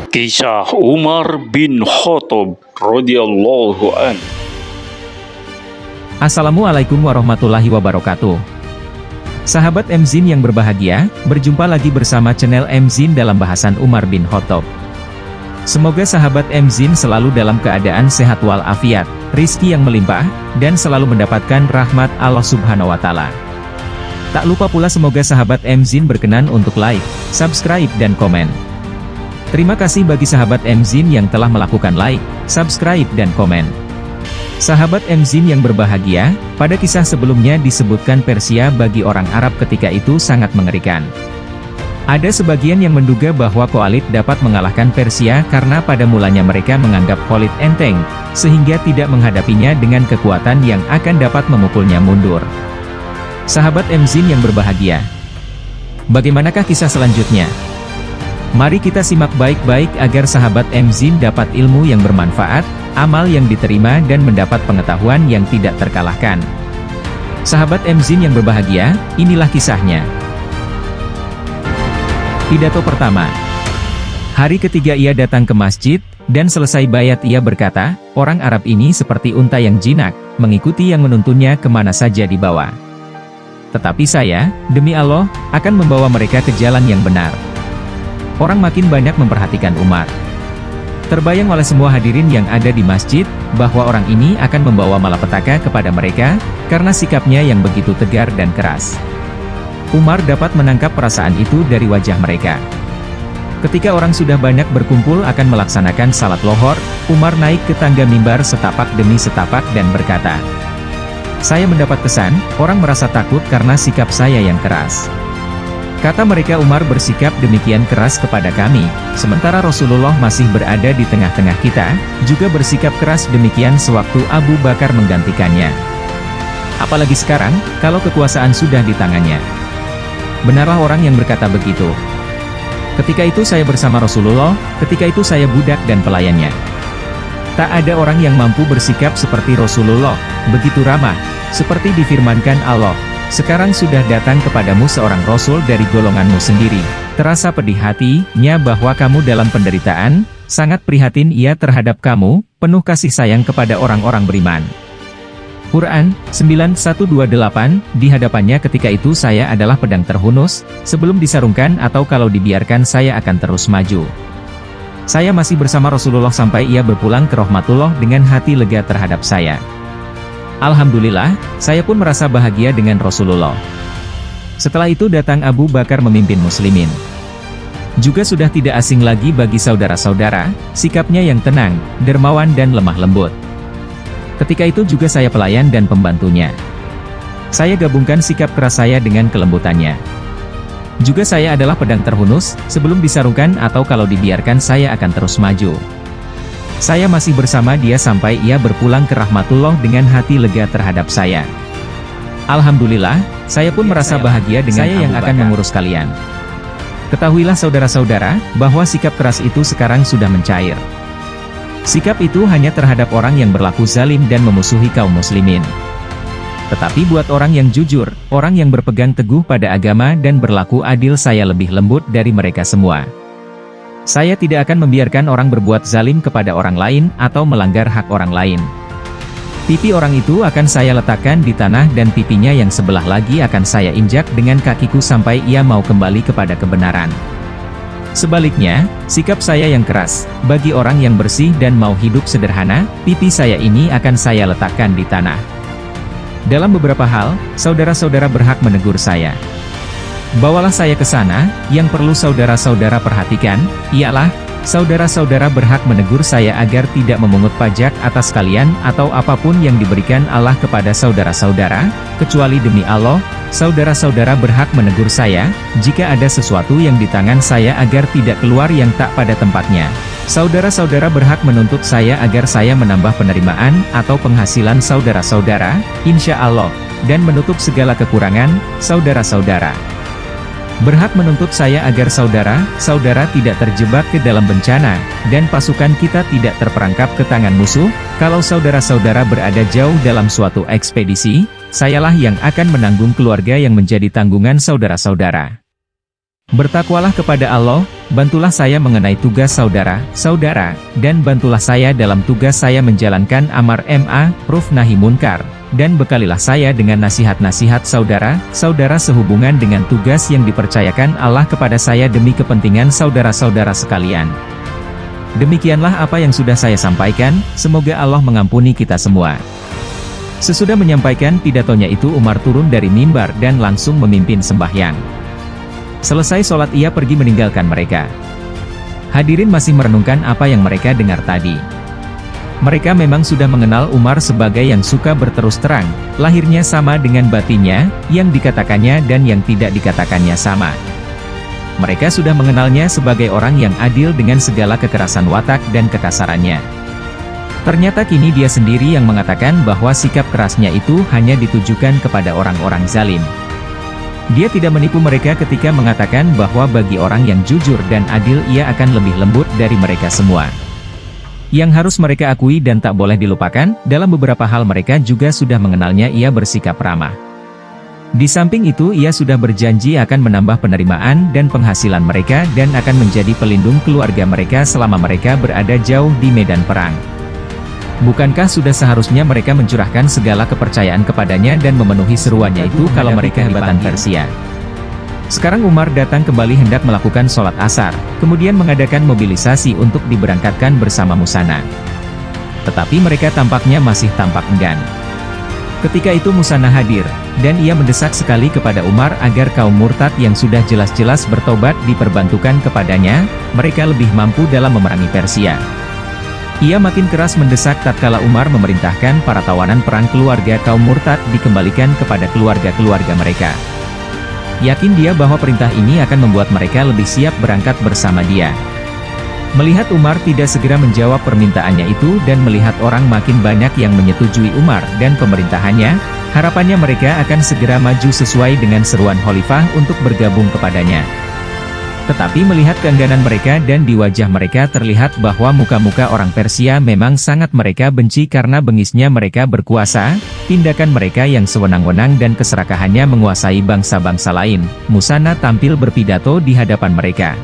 Kisah Umar bin Khattab radhiyallahu an. Assalamualaikum warahmatullahi wabarakatuh. Sahabat MZin yang berbahagia, berjumpa lagi bersama channel MZin dalam bahasan Umar bin Khattab. Semoga sahabat MZin selalu dalam keadaan sehat walafiat, rizki yang melimpah, dan selalu mendapatkan rahmat Allah Subhanahu wa Ta'ala. Tak lupa pula semoga sahabat MZin berkenan untuk like, subscribe dan komen. Terima kasih bagi sahabat MZin yang telah melakukan like, subscribe dan komen. Sahabat MZin yang berbahagia, pada kisah sebelumnya disebutkan Persia bagi orang Arab ketika itu sangat mengerikan. Ada sebagian yang menduga bahwa Khalid dapat mengalahkan Persia karena pada mulanya mereka menganggap Khalid enteng, sehingga tidak menghadapinya dengan kekuatan yang akan dapat memukulnya mundur. Sahabat MZin yang berbahagia, bagaimanakah kisah selanjutnya? Mari kita simak baik-baik agar sahabat MZin dapat ilmu yang bermanfaat, amal yang diterima dan mendapat pengetahuan yang tidak terkalahkan. Sahabat MZin yang berbahagia, inilah kisahnya. Pidato pertama. Hari ketiga ia datang ke masjid, dan selesai bayat ia berkata, orang Arab ini seperti unta yang jinak, mengikuti yang menuntunnya kemana saja dibawa. Tetapi saya, demi Allah, akan membawa mereka ke jalan yang benar. Orang makin banyak memperhatikan Umar. Terbayang oleh semua hadirin yang ada di masjid, bahwa orang ini akan membawa malapetaka kepada mereka, karena sikapnya yang begitu tegar dan keras. Umar dapat menangkap perasaan itu dari wajah mereka. Ketika orang sudah banyak berkumpul akan melaksanakan salat lohor, Umar naik ke tangga mimbar setapak demi setapak dan berkata, "Saya mendapat kesan, orang merasa takut karena sikap saya yang keras." Kata mereka, Umar bersikap demikian keras kepada kami, sementara Rasulullah masih berada di tengah-tengah kita, juga bersikap keras demikian sewaktu Abu Bakar menggantikannya. Apalagi sekarang, kalau kekuasaan sudah di tangannya. Benarlah orang yang berkata begitu. Ketika itu saya bersama Rasulullah, ketika itu saya budak dan pelayannya. Tak ada orang yang mampu bersikap seperti Rasulullah, begitu ramah, seperti difirmankan Allah. Sekarang sudah datang kepadamu seorang Rasul dari golonganmu sendiri. Terasa pedih hatinya bahwa kamu dalam penderitaan, sangat prihatin ia terhadap kamu, penuh kasih sayang kepada orang-orang beriman. Quran 9128, di hadapannya ketika itu saya adalah pedang terhunus, sebelum disarungkan atau kalau dibiarkan saya akan terus maju. Saya masih bersama Rasulullah sampai ia berpulang ke rahmatullah dengan hati lega terhadap saya. Alhamdulillah, saya pun merasa bahagia dengan Rasulullah. Setelah itu datang Abu Bakar memimpin muslimin. Juga sudah tidak asing lagi bagi saudara-saudara, sikapnya yang tenang, dermawan dan lemah lembut. Ketika itu juga saya pelayan dan pembantunya. Saya gabungkan sikap keras saya dengan kelembutannya. Juga saya adalah pedang terhunus, sebelum disarungkan atau kalau dibiarkan saya akan terus maju. Saya masih bersama dia sampai ia berpulang ke rahmatullah dengan hati lega terhadap saya. Alhamdulillah, saya pun merasa bahagia dengan saya yang akan mengurus kalian. Ketahuilah saudara-saudara, bahwa sikap keras itu sekarang sudah mencair. Sikap itu hanya terhadap orang yang berlaku zalim dan memusuhi kaum muslimin. Tetapi buat orang yang jujur, orang yang berpegang teguh pada agama dan berlaku adil, saya lebih lembut dari mereka semua. Saya tidak akan membiarkan orang berbuat zalim kepada orang lain atau melanggar hak orang lain. Pipi orang itu akan saya letakkan di tanah dan pipinya yang sebelah lagi akan saya injak dengan kakiku sampai ia mau kembali kepada kebenaran. Sebaliknya, sikap saya yang keras, bagi orang yang bersih dan mau hidup sederhana, pipi saya ini akan saya letakkan di tanah. Dalam beberapa hal, saudara-saudara berhak menegur saya. Bawalah saya ke sana, yang perlu saudara-saudara perhatikan, ialah, saudara-saudara berhak menegur saya agar tidak memungut pajak atas kalian atau apapun yang diberikan Allah kepada saudara-saudara, kecuali demi Allah, saudara-saudara berhak menegur saya, jika ada sesuatu yang di tangan saya agar tidak keluar yang tak pada tempatnya. Saudara-saudara berhak menuntut saya agar saya menambah penerimaan atau penghasilan saudara-saudara, insya Allah, dan menutup segala kekurangan, saudara-saudara. Berhak menuntut saya agar saudara-saudara tidak terjebak ke dalam bencana, dan pasukan kita tidak terperangkap ke tangan musuh. Kalau saudara-saudara berada jauh dalam suatu ekspedisi, sayalah yang akan menanggung keluarga yang menjadi tanggungan saudara-saudara. Bertakwalah kepada Allah, bantulah saya mengenai tugas saudara-saudara, dan bantulah saya dalam tugas saya menjalankan amar ma'ruf nahi munkar, dan bekalilah saya dengan nasihat-nasihat saudara-saudara sehubungan dengan tugas yang dipercayakan Allah kepada saya demi kepentingan saudara-saudara sekalian. Demikianlah apa yang sudah saya sampaikan, semoga Allah mengampuni kita semua. Sesudah menyampaikan pidatonya itu Umar turun dari mimbar dan langsung memimpin sembahyang. Selesai sholat ia pergi meninggalkan mereka. Hadirin masih merenungkan apa yang mereka dengar tadi. Mereka memang sudah mengenal Umar sebagai yang suka berterus terang, lahirnya sama dengan batinnya, yang dikatakannya dan yang tidak dikatakannya sama. Mereka sudah mengenalnya sebagai orang yang adil dengan segala kekerasan watak dan kekasarannya. Ternyata kini dia sendiri yang mengatakan bahwa sikap kerasnya itu hanya ditujukan kepada orang-orang zalim. Dia tidak menipu mereka ketika mengatakan bahwa bagi orang yang jujur dan adil ia akan lebih lembut dari mereka semua. Yang harus mereka akui dan tak boleh dilupakan, dalam beberapa hal mereka juga sudah mengenalnya ia bersikap ramah. Di samping itu ia sudah berjanji akan menambah penerimaan dan penghasilan mereka dan akan menjadi pelindung keluarga mereka selama mereka berada jauh di medan perang. Bukankah sudah seharusnya mereka mencurahkan segala kepercayaan kepadanya dan memenuhi seruannya itu kalau mereka kehebatan Persia? Sekarang Umar datang kembali hendak melakukan sholat asar, kemudian mengadakan mobilisasi untuk diberangkatkan bersama Muzanah. Tetapi mereka tampaknya masih tampak enggan. Ketika itu Muzanah hadir, dan ia mendesak sekali kepada Umar agar kaum murtad yang sudah jelas-jelas bertobat diperbantukan kepadanya, mereka lebih mampu dalam memerangi Persia. Ia makin keras mendesak tatkala Umar memerintahkan para tawanan perang keluarga kaum murtad dikembalikan kepada keluarga-keluarga mereka. Yakin dia bahwa perintah ini akan membuat mereka lebih siap berangkat bersama dia. Melihat Umar tidak segera menjawab permintaannya itu dan melihat orang makin banyak yang menyetujui Umar dan pemerintahannya, harapannya mereka akan segera maju sesuai dengan seruan Khalifah untuk bergabung kepadanya. Tetapi melihat keengganan mereka dan di wajah mereka terlihat bahwa muka-muka orang Persia memang sangat mereka benci karena bengisnya mereka berkuasa, tindakan mereka yang sewenang-wenang dan keserakahannya menguasai bangsa-bangsa lain. Muzanah tampil berpidato di hadapan mereka.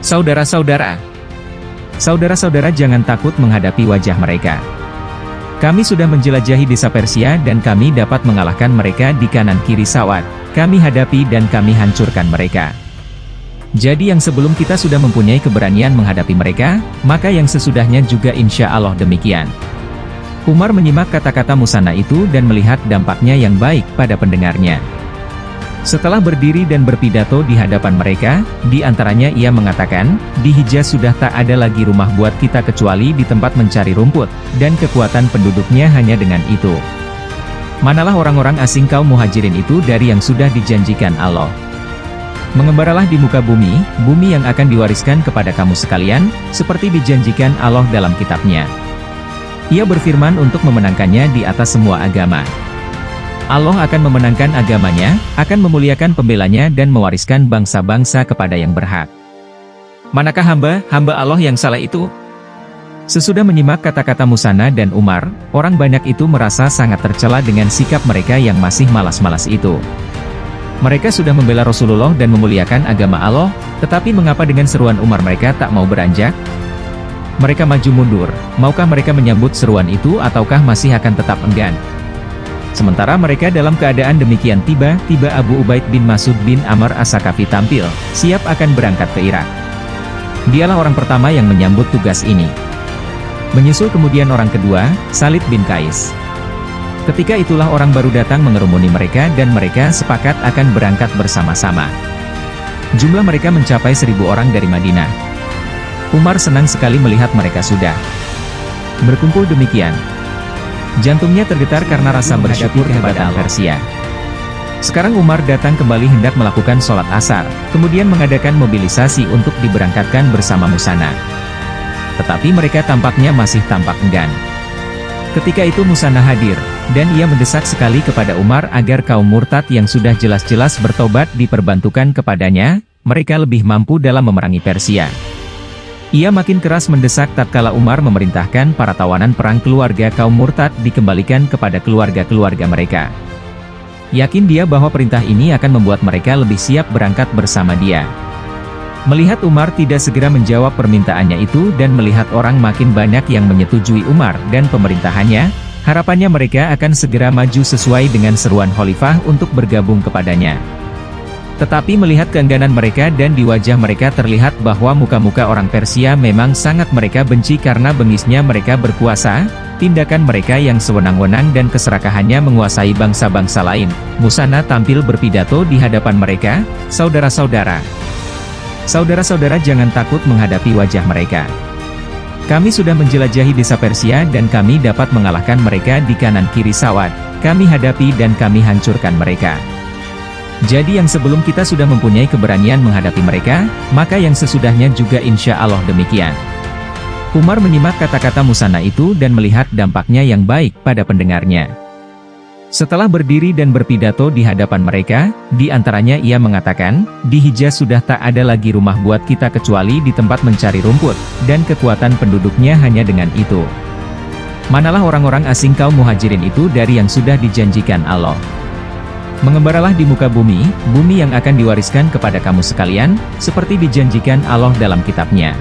Saudara-saudara, jangan takut menghadapi wajah mereka. Kami sudah menjelajahi desa Persia dan kami dapat mengalahkan mereka di kanan kiri sawat. Kami hadapi dan kami hancurkan mereka. Jadi yang sebelum kita sudah mempunyai keberanian menghadapi mereka, maka yang sesudahnya juga insya Allah demikian. Umar menyimak kata-kata Muzanah itu dan melihat dampaknya yang baik pada pendengarnya. Setelah berdiri dan berpidato di hadapan mereka, di antaranya ia mengatakan, di Hijaz sudah tak ada lagi rumah buat kita kecuali di tempat mencari rumput, dan kekuatan penduduknya hanya dengan itu. Manalah orang-orang asing kaum muhajirin itu dari yang sudah dijanjikan Allah. Mengembaralah di muka bumi, bumi yang akan diwariskan kepada kamu sekalian, seperti dijanjikan Allah dalam kitabnya. Ia berfirman untuk memenangkannya di atas semua agama. Allah akan memenangkan agamanya, akan memuliakan pembelanya dan mewariskan bangsa-bangsa kepada yang berhak. Manakah hamba Allah yang salah itu? Sesudah menyimak kata-kata Muzanah dan Umar, orang banyak itu merasa sangat tercela dengan sikap mereka yang masih malas-malas itu. Mereka sudah membela Rasulullah dan memuliakan agama Allah, tetapi mengapa dengan seruan Umar mereka tak mau beranjak? Mereka maju mundur, maukah mereka menyambut seruan itu ataukah masih akan tetap enggan? Sementara mereka dalam keadaan demikian tiba-tiba Abu Ubaid bin Mas'ud bin Amr As-Sakafi tampil, siap akan berangkat ke Irak. Dialah orang pertama yang menyambut tugas ini. Menyusul kemudian orang kedua, Salid bin Qais. Ketika itulah orang baru datang mengerumuni mereka dan mereka sepakat akan berangkat bersama-sama. Jumlah mereka mencapai 1000 orang dari Madinah. Umar senang sekali melihat mereka sudah berkumpul demikian. Jantungnya tergetar karena rasa bersyukur kepada Persia. Sekarang Umar datang kembali hendak melakukan sholat asar, kemudian mengadakan mobilisasi untuk diberangkatkan bersama Muzanah. Tetapi mereka tampaknya masih tampak enggan. Ketika itu Muzanah hadir, dan ia mendesak sekali kepada Umar agar kaum murtad yang sudah jelas-jelas bertobat diperbantukan kepadanya, mereka lebih mampu dalam memerangi Persia. Ia makin keras mendesak tatkala Umar memerintahkan para tawanan perang keluarga kaum murtad dikembalikan kepada keluarga-keluarga mereka. Yakin dia bahwa perintah ini akan membuat mereka lebih siap berangkat bersama dia. Melihat Umar tidak segera menjawab permintaannya itu dan melihat orang makin banyak yang menyetujui Umar dan pemerintahannya, harapannya mereka akan segera maju sesuai dengan seruan khalifah untuk bergabung kepadanya. Tetapi melihat keengganan mereka dan di wajah mereka terlihat bahwa muka-muka orang Persia memang sangat mereka benci karena bengisnya mereka berkuasa, tindakan mereka yang sewenang-wenang dan keserakahannya menguasai bangsa-bangsa lain. Muzanah tampil berpidato di hadapan mereka, "Saudara-saudara, saudara-saudara jangan takut menghadapi wajah mereka. Kami sudah menjelajahi desa Persia dan kami dapat mengalahkan mereka di kanan kiri sawat. Kami hadapi dan kami hancurkan mereka. Jadi yang sebelum kita sudah mempunyai keberanian menghadapi mereka, maka yang sesudahnya juga insya Allah demikian." Umar menyimak kata-kata Muzanah itu dan melihat dampaknya yang baik pada pendengarnya. Setelah berdiri dan berpidato di hadapan mereka, di antaranya ia mengatakan, "Di Hijaz sudah tak ada lagi rumah buat kita kecuali di tempat mencari rumput, dan kekuatan penduduknya hanya dengan itu. Manalah orang-orang asing kaum muhajirin itu dari yang sudah dijanjikan Allah. Mengembaralah di muka bumi, bumi yang akan diwariskan kepada kamu sekalian, seperti dijanjikan Allah dalam kitabnya.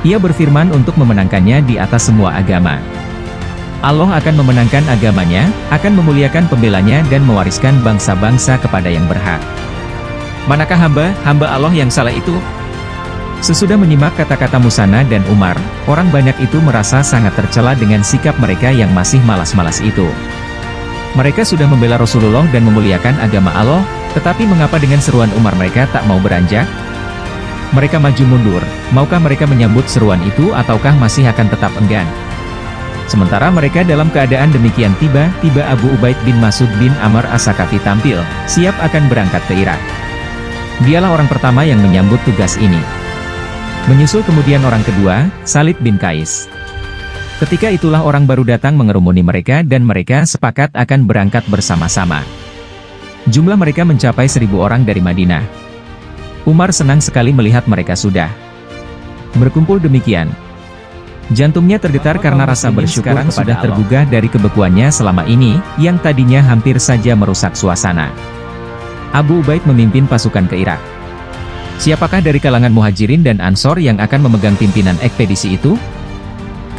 Ia berfirman untuk memenangkannya di atas semua agama. Allah akan memenangkan agamanya, akan memuliakan pembelanya dan mewariskan bangsa-bangsa kepada yang berhak. Manakah hamba Allah yang salah itu?" Sesudah menyimak kata-kata Muzanah dan Umar, orang banyak itu merasa sangat tercela dengan sikap mereka yang masih malas-malas itu. Mereka sudah membela Rasulullah dan memuliakan agama Allah, tetapi mengapa dengan seruan Umar mereka tak mau beranjak? Mereka maju mundur, maukah mereka menyambut seruan itu ataukah masih akan tetap enggan? Sementara mereka dalam keadaan demikian tiba-tiba Abu Ubaid bin Mas'ud bin Amr As-Sakafi tampil, siap akan berangkat ke Irak. Dialah orang pertama yang menyambut tugas ini. Menyusul kemudian orang kedua, Khalid bin Qais. Ketika itulah orang baru datang mengerumuni mereka dan mereka sepakat akan berangkat bersama-sama. Jumlah mereka mencapai 1.000 orang dari Madinah. Umar senang sekali melihat mereka sudah berkumpul demikian. Jantungnya tergetar karena rasa bersyukur sudah tergugah dari kebekuannya selama ini, yang tadinya hampir saja merusak suasana. Abu Ubaid memimpin pasukan ke Irak. Siapakah dari kalangan Muhajirin dan Ansor yang akan memegang pimpinan ekspedisi itu?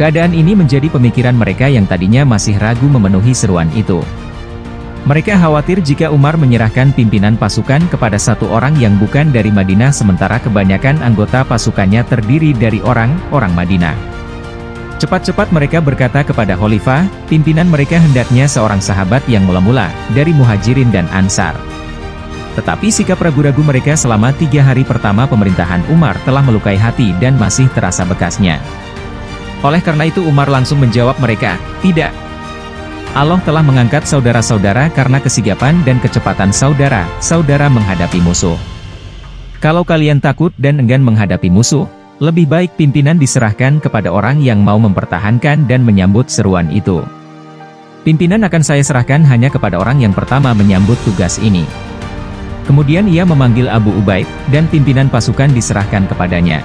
Keadaan ini menjadi pemikiran mereka yang tadinya masih ragu memenuhi seruan itu. Mereka khawatir jika Umar menyerahkan pimpinan pasukan kepada satu orang yang bukan dari Madinah sementara kebanyakan anggota pasukannya terdiri dari orang-orang Madinah. Cepat-cepat mereka berkata kepada khalifah, pimpinan mereka hendaknya seorang sahabat yang mula-mula, dari Muhajirin dan Ansar. Tetapi sikap ragu-ragu mereka selama 3 hari pertama pemerintahan Umar telah melukai hati dan masih terasa bekasnya. Oleh karena itu Umar langsung menjawab mereka, "Tidak. Allah telah mengangkat saudara-saudara karena kesigapan dan kecepatan saudara-saudara menghadapi musuh. Kalau kalian takut dan enggan menghadapi musuh, lebih baik pimpinan diserahkan kepada orang yang mau mempertahankan dan menyambut seruan itu. Pimpinan akan saya serahkan hanya kepada orang yang pertama menyambut tugas ini." Kemudian ia memanggil Abu Ubaid, dan pimpinan pasukan diserahkan kepadanya.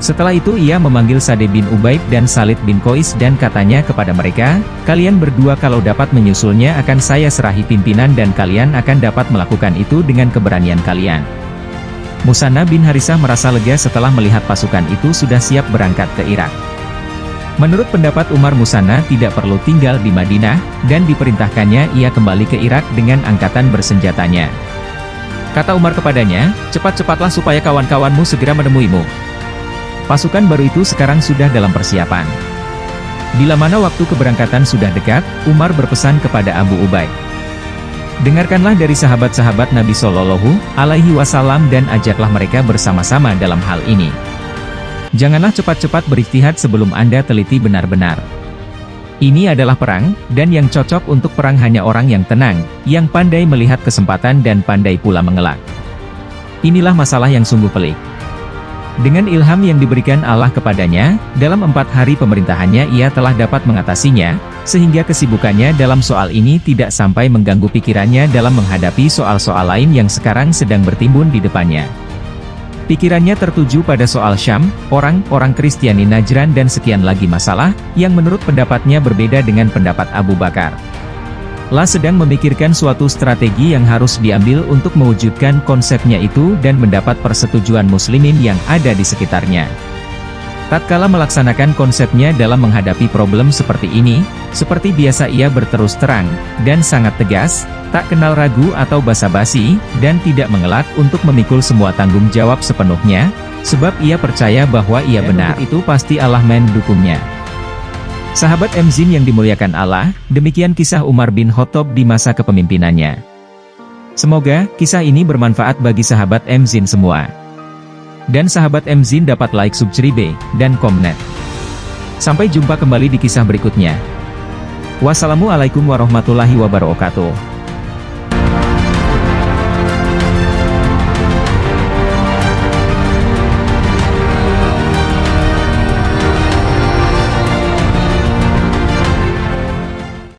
Setelah itu ia memanggil Sa'd bin Ubaid dan Khalid bin Qais dan katanya kepada mereka, "Kalian berdua kalau dapat menyusulnya akan saya serahi pimpinan dan kalian akan dapat melakukan itu dengan keberanian kalian." Muzanah bin Harisah merasa lega setelah melihat pasukan itu sudah siap berangkat ke Irak. Menurut pendapat Umar, Muzanah tidak perlu tinggal di Madinah, dan diperintahkannya ia kembali ke Irak dengan angkatan bersenjatanya. Kata Umar kepadanya, "Cepat-cepatlah supaya kawan-kawanmu segera menemuimu." Pasukan baru itu sekarang sudah dalam persiapan. Bila mana waktu keberangkatan sudah dekat, Umar berpesan kepada Abu Ubaid, "Dengarkanlah dari sahabat-sahabat Nabi Shallallahu Alaihi Wasallam dan ajaklah mereka bersama-sama dalam hal ini. Janganlah cepat-cepat berijtihad sebelum Anda teliti benar-benar. Ini adalah perang, dan yang cocok untuk perang hanya orang yang tenang, yang pandai melihat kesempatan dan pandai pula mengelak. Inilah masalah yang sungguh pelik." Dengan ilham yang diberikan Allah kepadanya, dalam 4 hari pemerintahannya ia telah dapat mengatasinya, sehingga kesibukannya dalam soal ini tidak sampai mengganggu pikirannya dalam menghadapi soal-soal lain yang sekarang sedang bertimbun di depannya. Pikirannya tertuju pada soal Syam, orang-orang Kristiani Najran dan sekian lagi masalah, yang menurut pendapatnya berbeda dengan pendapat Abu Bakar. La sedang memikirkan suatu strategi yang harus diambil untuk mewujudkan konsepnya itu dan mendapat persetujuan muslimin yang ada di sekitarnya. Tatkala melaksanakan konsepnya dalam menghadapi problem seperti ini, seperti biasa ia berterus terang, dan sangat tegas, tak kenal ragu atau basa-basi, dan tidak mengelak untuk memikul semua tanggung jawab sepenuhnya, sebab ia percaya bahwa ia benar, itu pasti Allah mendukungnya. Sahabat Mzin yang dimuliakan Allah, demikian kisah Umar bin Khattab di masa kepemimpinannya. Semoga kisah ini bermanfaat bagi sahabat Mzin semua. Dan sahabat Mzin dapat like, subscribe, dan komen. Sampai jumpa kembali di kisah berikutnya. Wassalamualaikum warahmatullahi wabarakatuh.